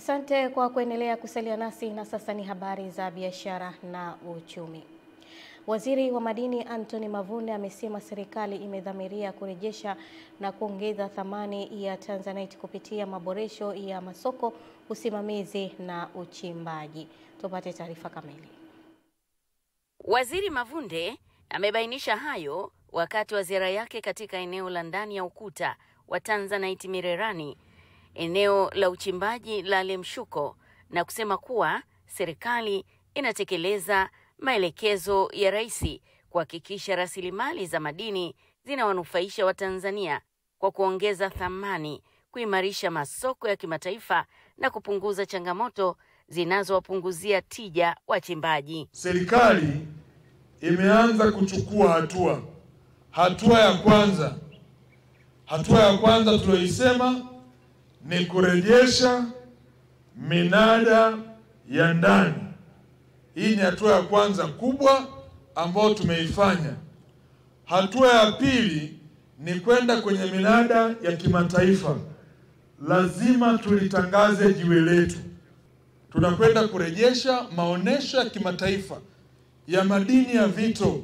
Asante kwa kuendelea kusalia nasi, na sasa ni habari za biashara na uchumi. Waziri wa Madini Anthony Mavunde amesema serikali imedhamiria kurejesha na kuongeza thamani ya Tanzanite kupitia maboresho ya masoko, usimamizi na uchimbaji. Tupate taarifa kamili. Waziri Mavunde amebainisha hayo wakati wa ziara yake katika eneo la ndani ya ukuta wa Tanzanite Mirerani, eneo la uchimbaji la Lemshuko, na kusema kuwa serikali inatekeleza maelekezo ya Rais kuhakikisha rasilimali za madini zinawanufaisha Watanzania kwa kuongeza thamani, kuimarisha masoko ya kimataifa na kupunguza changamoto zinazowapunguzia tija wachimbaji. Serikali imeanza kuchukua hatua. Hatua ya kwanza tuliyoisema ni kurejesha minada ya ndani. Hii ni hatua ya kwanza kubwa ambayo tumeifanya. Hatua ya pili ni kwenda kwenye minada ya kimataifa. Lazima tulitangaze jiwe letu. Tunakwenda kurejesha maonesho ya kimataifa ya madini ya vito.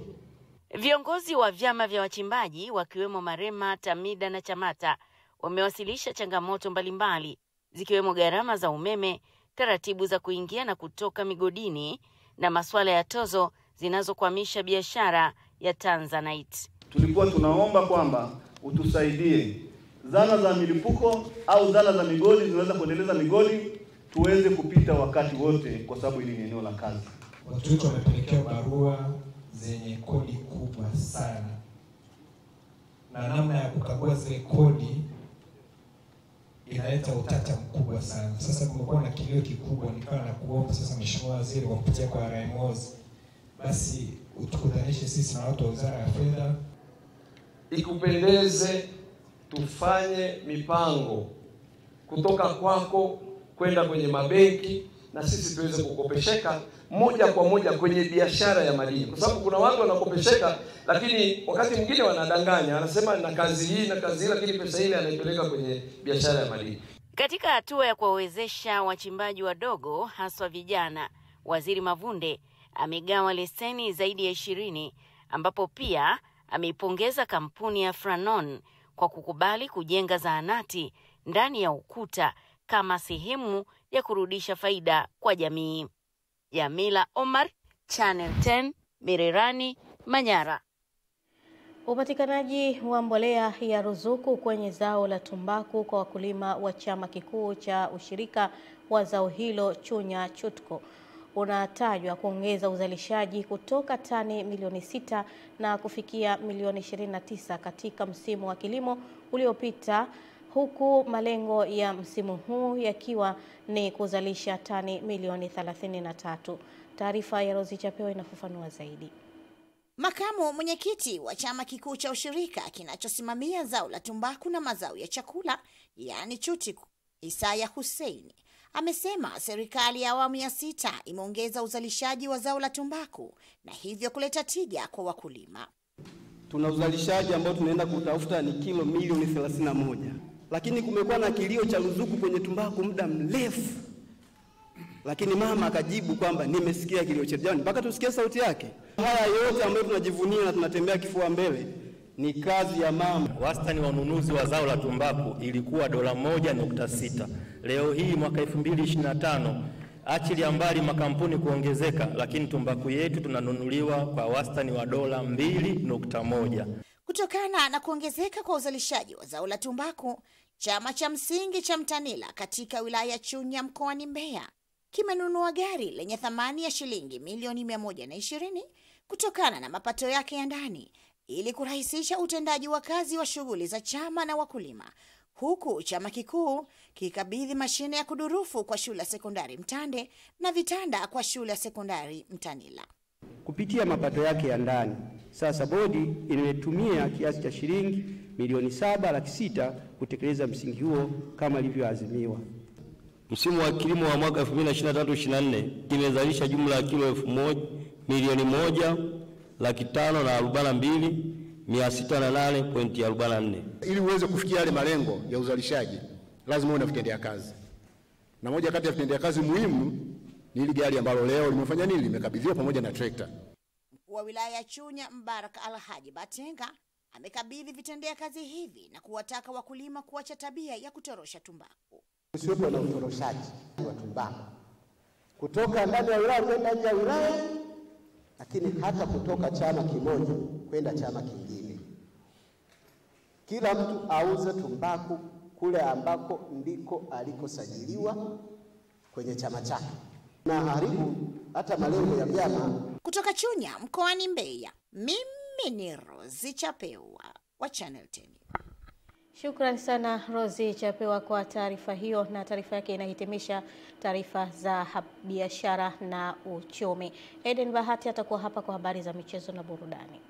Viongozi wa vyama vya wachimbaji wakiwemo Marema, Tamida na Chamata wamewasilisha changamoto mbalimbali zikiwemo gharama za umeme, taratibu za kuingia na kutoka migodini na masuala ya tozo zinazokwamisha biashara ya Tanzanite. Tulikuwa tunaomba kwamba utusaidie zana za milipuko au zana za migodi zinaweza kuendeleza migodi tuweze kupita wakati wote, kwa sababu hili ni eneo la kazi. Watu wetu wamepelekewa barua zenye kodi kubwa sana, na namna ya kukagua zile kodi inaleta utata mkubwa sana. Sasa kumekuwa na kilio kikubwa, nikawa na kuomba sasa Mheshimiwa Waziri kwa kupitia kwa RMOs, basi utukutanishe sisi na watu wa Wizara ya Fedha. Ikupendeze tufanye mipango kutoka kwako kwenda kwenye mabenki na sisi tuweze kukopesheka moja kwa moja kwenye biashara ya madini, kwa sababu kuna watu wanakopesheka lakini wakati mwingine wanadanganya, anasema na kazi hii na kazi hii, lakini pesa ile anaipeleka kwenye biashara ya madini. Katika hatua ya kuwawezesha wachimbaji wadogo haswa vijana, Waziri Mavunde amegawa leseni zaidi ya 20, ambapo pia ameipongeza kampuni ya Franon kwa kukubali kujenga zahanati ndani ya ukuta kama sehemu ya kurudisha faida kwa jamii. Jamila Omar, Channel 10, Mirerani, Manyara. Upatikanaji wa mbolea ya ruzuku kwenye zao la tumbaku kwa wakulima wa chama kikuu cha ushirika wa zao hilo Chunya Chutko unatajwa kuongeza uzalishaji kutoka tani milioni 6 na kufikia milioni 29 katika msimu wa kilimo uliopita, huku malengo ya msimu huu yakiwa ni kuzalisha tani milioni 33. Taarifa ya Rozi Chapewa inafafanua zaidi. Makamu mwenyekiti wa chama kikuu cha ushirika kinachosimamia zao la tumbaku na mazao ya chakula, yani Chutiku, Isaya Hussein, amesema serikali ya awamu ya 6 imeongeza uzalishaji wa zao la tumbaku na hivyo kuleta tija kwa wakulima. Tuna uzalishaji ambao tunaenda kutafuta ni kilo milioni 31. Lakini kumekuwa na kilio cha ruzuku kwenye tumbaku muda mrefu. Lakini mama akajibu kwamba nimesikia kilio chetu. Jamani, mpaka tusikie sauti yake. Haya yote ambayo tunajivunia na tunatembea kifua mbele ni kazi ya mama. Wastani wa ununuzi wa zao la tumbaku ilikuwa $1.6. Leo hii mwaka 2025, achilia mbali makampuni kuongezeka, lakini tumbaku yetu tunanunuliwa kwa wastani wa $2.1. Kutokana na kuongezeka kwa uzalishaji wa zao la tumbaku, chama cha msingi cha Mtanila katika wilaya ya Chunya mkoani Mbeya kimenunua gari lenye thamani ya shilingi milioni 120 kutokana na mapato yake ya ndani ili kurahisisha utendaji wa kazi wa shughuli za chama na wakulima, huku chama kikuu kikabidhi mashine ya kudurufu kwa shule ya sekondari Mtande na vitanda kwa shule ya sekondari Mtanila. Kupitia mapato yake ya ndani, sasa bodi imetumia kiasi cha shilingi milioni 7,600,000 kutekeleza msingi huo kama ilivyoazimiwa. Msimu wa kilimo wa mwaka 2023-24 imezalisha jumla ya kilo 1,542,608.44. Ili uweze kufikia yale malengo ya uzalishaji, lazima uwe na vitendea kazi. na moja kati ya vitendea kazi muhimu ni ile gari ambalo leo limefanya nini, limekabidhiwa pamoja na trekta. Mkuu wa wilaya ya Chunya Mbarak Alhaji Batenga amekabidhi vitendea kazi hivi na kuwataka wakulima kuacha tabia ya kutorosha tumbaku. Usiwepo na utoroshaji wa tumbaku kutoka ndani ya wilaya kwenda nje ya wilaya, lakini hata kutoka chama kimoja kwenda chama kingine. Kila mtu auze tumbaku kule ambako ndiko alikosajiliwa kwenye chama chake, na haribu hata malengo ya vyama. Kutoka Chunya mkoani Mbeya, mimi ni Rozi Chapewa wa Channel 10. Shukrani sana Rozi Chapewa kwa taarifa hiyo, na taarifa yake inahitimisha taarifa za biashara na uchumi. Eden Bahati atakuwa hapa kwa habari za michezo na burudani.